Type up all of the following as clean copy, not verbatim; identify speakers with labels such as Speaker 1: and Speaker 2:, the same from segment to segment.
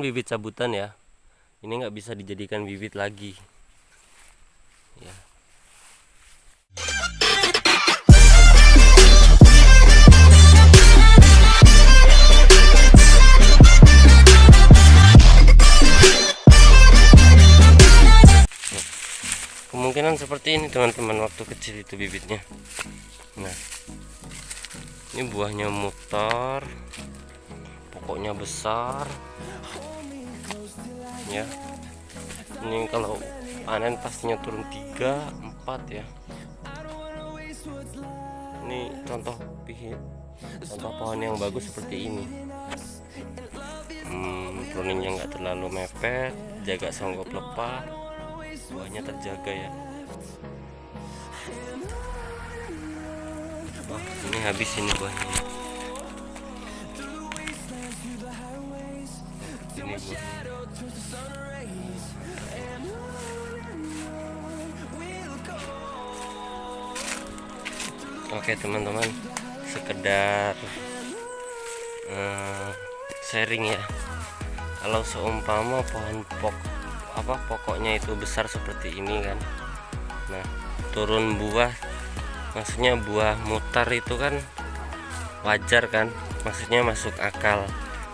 Speaker 1: bibit cabutan ya. Ini nggak bisa dijadikan bibit lagi ya. Kemungkinan seperti ini teman-teman, waktu kecil itu bibitnya. Nah, ini buahnya mutar, pokoknya besar ya. Ini kalau panen pastinya turun 3, 4 ya. Ini contoh pohon yang bagus seperti ini. Pruningnya nggak terlalu mepet, jaga songgok pelepah, buahnya terjaga ya. Wah, ini habis ini buahnya. Ini buah. Oke teman-teman, sekedar sharing ya. Kalau seumpama pokoknya itu besar seperti ini kan, nah turun buah, maksudnya buah mutar itu kan wajar kan, maksudnya masuk akal.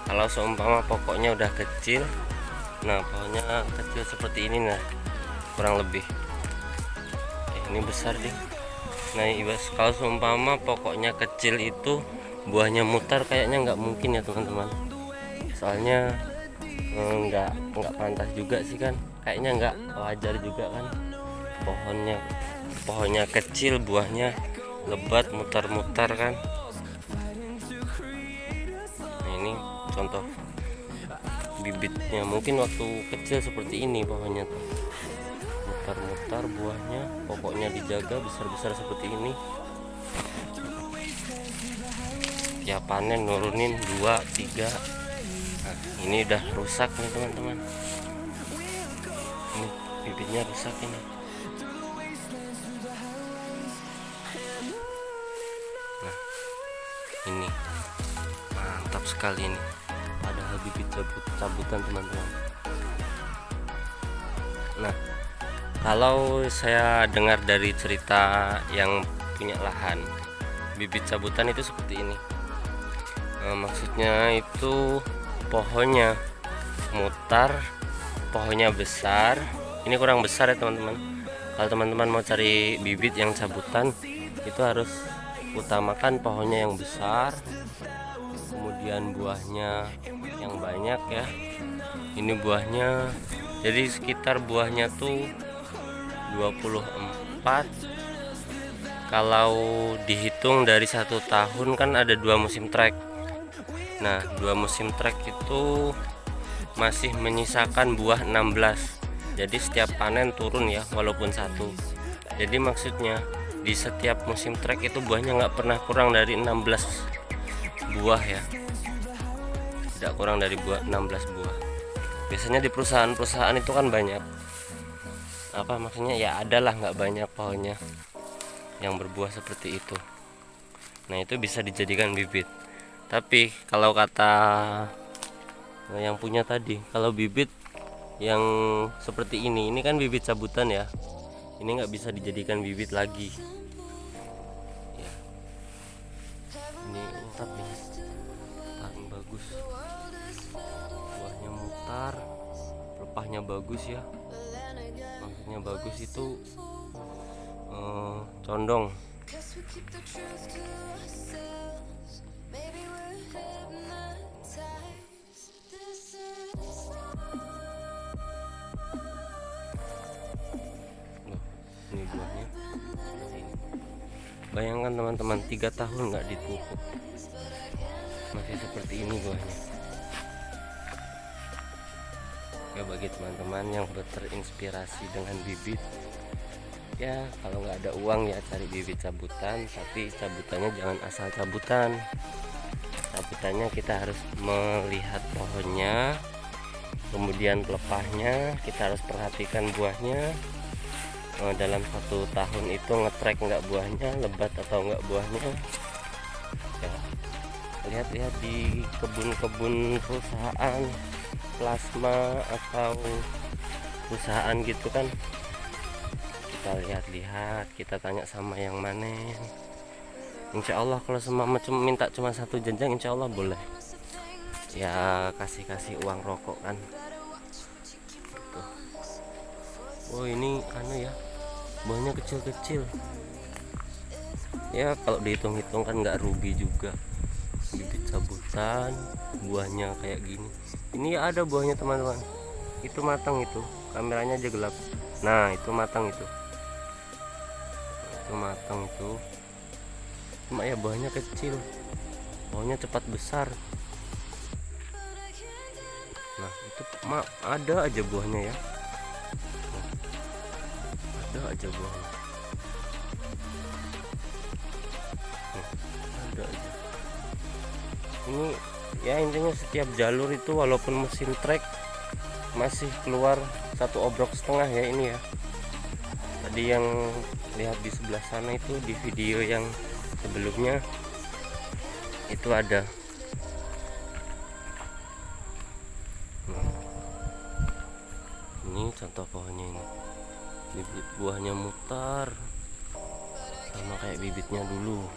Speaker 1: Kalau seumpama pokoknya udah kecil, nah pohonnya kecil seperti ini, nah kurang lebih ini besar deh. Nah kalau seumpama pokoknya kecil itu buahnya mutar, kayaknya nggak mungkin ya teman-teman. Soalnya nggak pantas juga sih kan, kayaknya nggak wajar juga kan. Pohonnya kecil, buahnya lebat, mutar-mutar kan. Nah, ini contoh bibitnya, mungkin waktu kecil seperti ini pohonnya tuh, mutar-mutar buahnya, pokoknya dijaga besar-besar seperti ini. Ya panen nurunin 2, 3. Nah, ini udah rusak nih teman-teman. Ini bibitnya rusak ini. Nah, ini mantap sekali ini. Padahal bibit cabutan teman-teman. Nah, kalau saya dengar dari cerita yang punya lahan, bibit cabutan itu seperti ini. Maksudnya itu pohonnya mutar, pohonnya besar. Ini kurang besar ya teman-teman. Kalau teman-teman mau cari bibit yang cabutan, itu harus utamakan pohonnya yang besar, kemudian buahnya yang banyak ya. Ini buahnya, jadi sekitar buahnya tuh 24. Kalau dihitung dari 1 tahun kan ada 2 musim trek. Nah 2 musim trek itu masih menyisakan buah 16. Jadi setiap panen turun ya, walaupun 1. Jadi maksudnya di setiap musim trek itu buahnya nggak pernah kurang dari 16 buah ya. Tidak kurang dari 16 buah. Biasanya di perusahaan-perusahaan itu kan banyak, maksudnya ya adalah nggak banyak pohonnya yang berbuah seperti itu. Nah itu bisa dijadikan bibit. Tapi kalau kata yang punya tadi, kalau bibit yang seperti ini kan bibit cabutan ya, ini nggak bisa dijadikan bibit lagi ya. Ini tapi paling bagus, buahnya mutar, pelepahnya bagus ya. Maksudnya bagus itu condong. Ini buahnya. Bayangkan teman-teman, 3 tahun nggak dipupuk, masih seperti ini buahnya. Ya bagi teman-teman yang terinspirasi dengan bibit, ya kalau nggak ada uang ya cari bibit cabutan, tapi cabutannya jangan asal cabutan. Cabutannya kita harus melihat pohonnya, kemudian pelepahnya, kita harus perhatikan buahnya. Dalam 1 tahun itu ngetrek nggak buahnya, lebat atau nggak buahnya ya. Lihat-lihat di kebun-kebun perusahaan plasma atau perusahaan gitu kan, kita lihat-lihat, kita tanya sama yang manen. Insya Allah kalau semua minta cuma satu jenjang, insya Allah boleh ya, kasih uang rokok kan gitu. Oh ini anu ya, buahnya kecil-kecil ya, kalau dihitung-hitung kan nggak rugi juga. Bibit cabutan, buahnya kayak gini. Ini ya ada buahnya teman-teman, itu matang, itu kameranya aja gelap. Nah itu matang, itu matang itu, cuma ya buahnya kecil, buahnya cepat besar. Nah itu ada aja buahnya ya, ada aja buahnya, ada aja. Ini ya intinya setiap jalur itu walaupun mesin trek masih keluar 1 obrok setengah ya. Ini ya tadi yang lihat di sebelah sana itu, di video yang sebelumnya itu ada. Ini contoh pohonnya, ini bibit buahnya mutar sama kayak bibitnya dulu,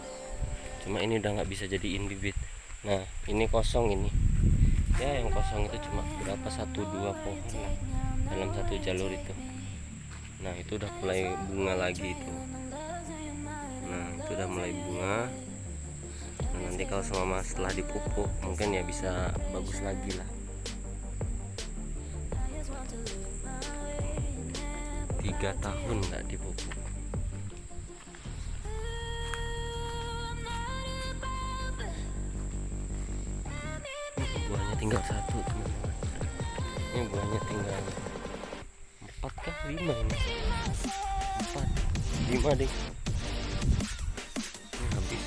Speaker 1: cuma ini udah nggak bisa jadiin bibit. Nah ini kosong, ini ya yang kosong itu cuma berapa, 1-2 pohon lah dalam satu jalur itu. Nah itu udah mulai bunga lagi itu. Nah itu udah mulai bunga. Nah, nanti kalau semua setelah dipupuk mungkin ya bisa bagus lagi lah. 3 tahun nggak dipupuk. Buahnya tinggal 1 teman-teman. Ini buahnya tinggal 4 kah 5 ini, 4 5 deh. Ini habis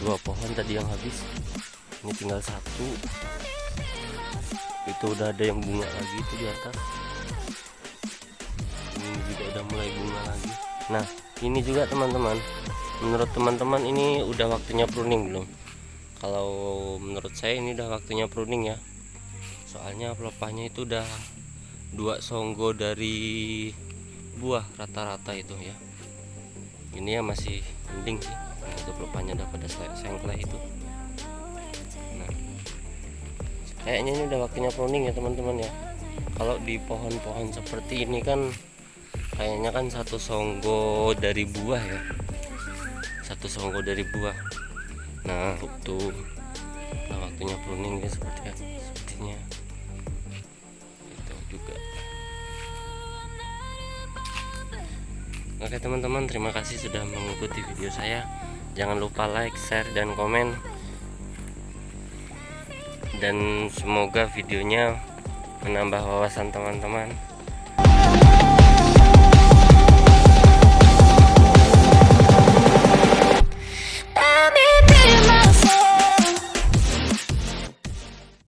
Speaker 1: 2 pohon tadi yang habis, ini tinggal 1. Itu udah ada yang bunga lagi itu di atas. Ini juga udah mulai bunga lagi. Nah ini juga teman-teman, menurut teman-teman ini udah waktunya pruning belum? Kalau menurut saya ini udah waktunya pruning ya, soalnya pelepahnya itu udah 2 songgo dari buah rata-rata itu ya. Ini ya masih mending sih, itu pelepahnya udah pada sengkleh itu. Nah kayaknya ini udah waktunya pruning ya teman-teman ya. Kalau di pohon-pohon seperti ini kan kayaknya kan 1 songgo dari buah ya, 1 songgo dari buah. Nah itu nah, waktunya pruning ya, sepertinya itu juga. Oke teman-teman, terima kasih sudah mengikuti video saya. Jangan lupa like, share, dan komen. Dan semoga videonya menambah wawasan teman-teman.